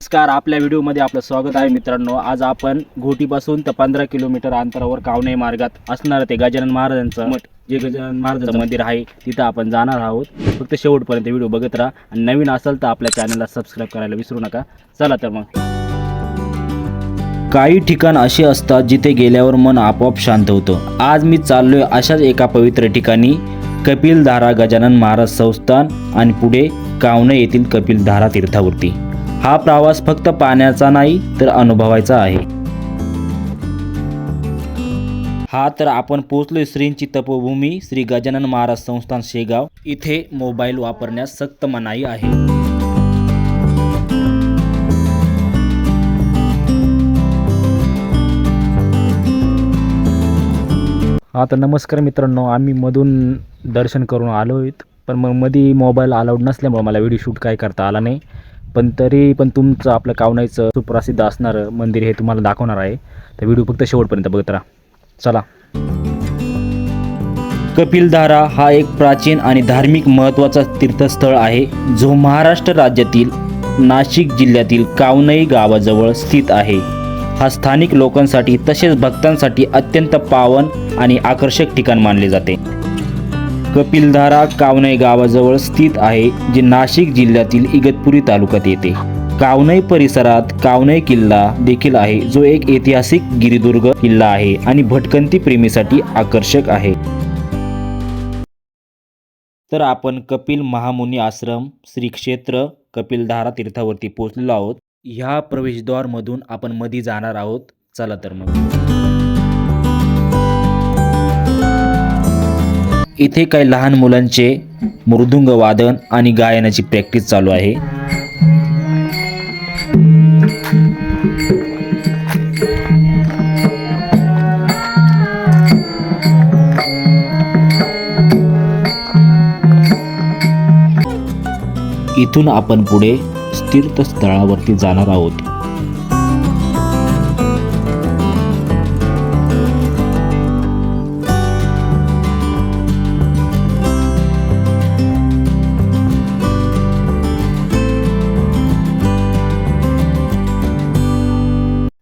नमस्कार, आपल्या व्हिडिओमध्ये आपलं स्वागत आहे मित्रांनो। आज आपण घोटीपासून तर 15 किलोमीटर अंतरावर कावणे मार्गात असणार ते गजानन महाराजांचं मठ, जे गजानन महाराजांचं मंदिर आहे तिथं आपण जाणार आहोत। फक्त शेवटपर्यंत व्हिडिओ बघत राहा आणि नवीन असेल तर आपल्या चॅनलला सबस्क्राईब करायला विसरू नका। चला तर मग। काही ठिकाण असे असतात जिथे गेल्यावर मन आपोआप शांत होतं। आज मी चाललोय अशाच एका पवित्र ठिकाणी, कपिलधारा गजानन महाराज संस्थान आणि पुढे कावणे येथील कपिलधारा तीर्थावरती। हा प्रवास फक्त पाण्याचा नाही तर अनुभवायचा आहे। हा तर आपण पोहोचलोय श्रींची तपोभूमी श्री गजानन महाराज संस्थान शेगाव। इथे मोबाईल वापरण्यास सक्त मनाई आहे। हा तर नमस्कार मित्रांनो, आम्ही मधून दर्शन करून आलो आहेत, पण मग मध्ये मोबाईल अलाउड नसल्यामुळे मला व्हिडिओ शूट काय करता आला नाही। पण तरी पण तुमचं आपलं कावण्याचं सुप्रसिद्ध असणारं मंदिर हे तुम्हाला दाखवणार आहे, तर व्हिडिओ फक्त शेवटपर्यंत बघत राहा। चला। कपिलधारा हा एक प्राचीन आणि धार्मिक महत्त्वाचा तीर्थस्थळ आहे, जो महाराष्ट्र राज्यातील नाशिक जिल्ह्यातील कावनई गावाजवळ स्थित आहे। हा स्थानिक लोकांसाठी तसेच भक्तांसाठी अत्यंत पावन आणि आकर्षक ठिकाण मानले जाते। कपिलधारा कावनई गावाजवळ स्थित आहे, जे नाशिक जिल्ह्यातील इगतपुरी तालुक्यात येते। कावनई परिसरात कावनई किल्ला देखील आहे, जो एक ऐतिहासिक गिरिदुर्ग किल्ला आहे आणि भटकंती प्रेमीसाठी आकर्षक आहे। तर आपण कपिल महामुनी आश्रम श्री क्षेत्र कपिलधारा तीर्थावरती पोहोचलेलो आहोत। ह्या प्रवेशद्वारमधून आपण मध्ये जाणार आहोत। चला तर मग। इथे काही लहान मुलांचे मृदुंग वादन आणि गायनाची प्रॅक्टिस चालू आहे। इथून आपण पुढे तीर्थस्थळावरती जाणार आहोत।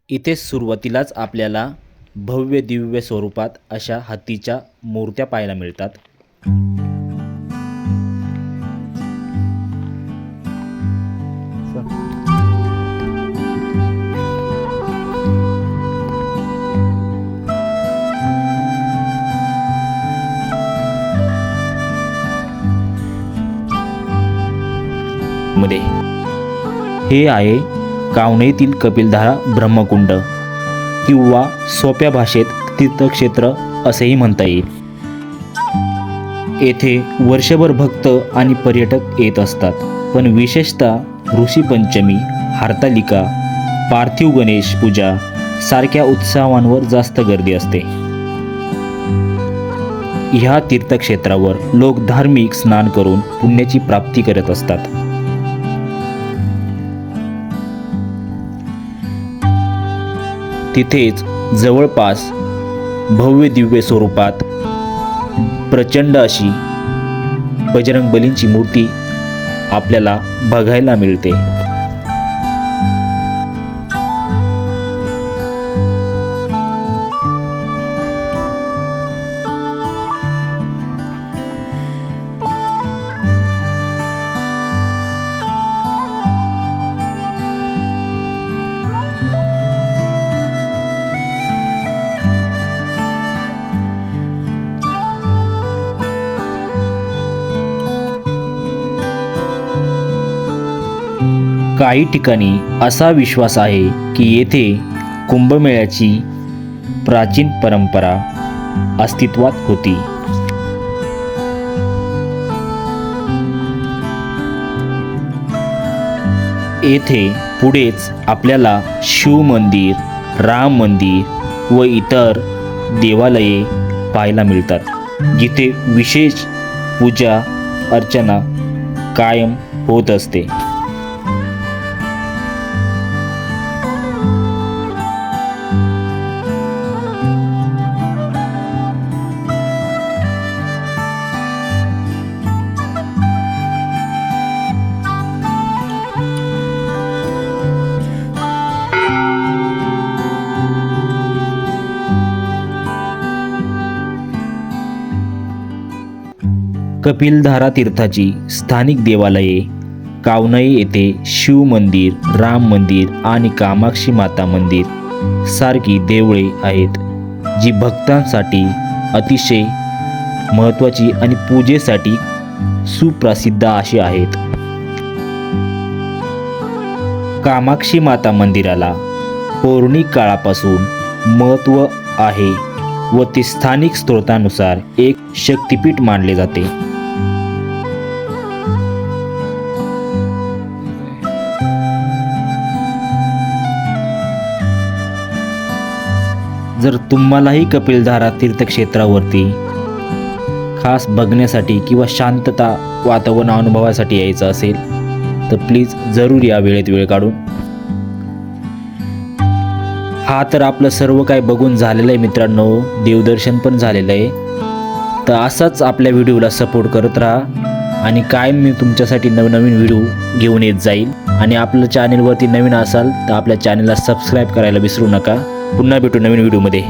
इथे सुरुवातीलाच आपल्याला भव्य दिव्य स्वरूपात अशा हत्तीच्या मूर्त्या पाहायला मिळतात। मध्ये हे आहे कावनेतील कपिलधारा ब्रह्मकुंड, किंवा सोप्या भाषेत तीर्थक्षेत्र असेही म्हणता येईल। येथे वर्षभर भक्त आणि पर्यटक येत असतात, पण विशेषतः ऋषी पंचमी, हरतालिका, पार्थिव गणेश पूजा सारख्या उत्सवांवर जास्त गर्दी असते। ह्या तीर्थक्षेत्रावर लोक धार्मिक स्नान करून पुण्याची प्राप्ती करत असतात। तिथेच जवळपास भव्य दिव्य स्वरूपात प्रचंड अशी बजरंगबलींची मूर्ती आपल्याला बघायला मिळते। काही ठिकाणी असा विश्वास आहे की येथे कुंभमेळ्याची प्राचीन परंपरा अस्तित्वात होती। येथे पुढेच आपल्याला शिव मंदिर, राम मंदिर व इतर देवालये पाहायला मिळतात, जिथे विशेष पूजा अर्चना कायम होत असते। कपिलधारा तीर्थाची स्थानिक देवालये कावनई येथे शिव मंदिर, राम मंदिर आणि कामाक्षी माता मंदिर सारखी देवळे आहेत, जी भक्तांसाठी अतिशय महत्त्वाची आणि पूजेसाठी सुप्रसिद्ध अशी आहेत. कामाक्षी माता मंदिराला पौराणिक काळापासून महत्त्व आहे व ते स्थानिक स्रोतानुसार एक शक्तिपीठ मानले जाते. जर तुम्हालाही कपिलधारा तीर्थक्षेत्रावरती खास बघण्यासाठी किंवा शांतता वातावरण अनुभवासाठी यायचं असेल तर प्लीज जरूर या वेळेत वेळ काढून. हा तर आपलं सर्व काय बघून झालेलं आहे मित्रांनो, देवदर्शन पण झालेलं आहे. तर असाच आपल्या व्हिडिओला सपोर्ट करत राहा आणि कायम मी तुमच्यासाठी नवनवीन व्हिडिओ घेऊन येत जाईल. आणि आपल्या चॅनेलवरती नवीन असाल तर आपल्या चॅनेलला सबस्क्राईब करायला विसरू नका. पुन्हा भेटू नवीन व्हिडिओमध्ये.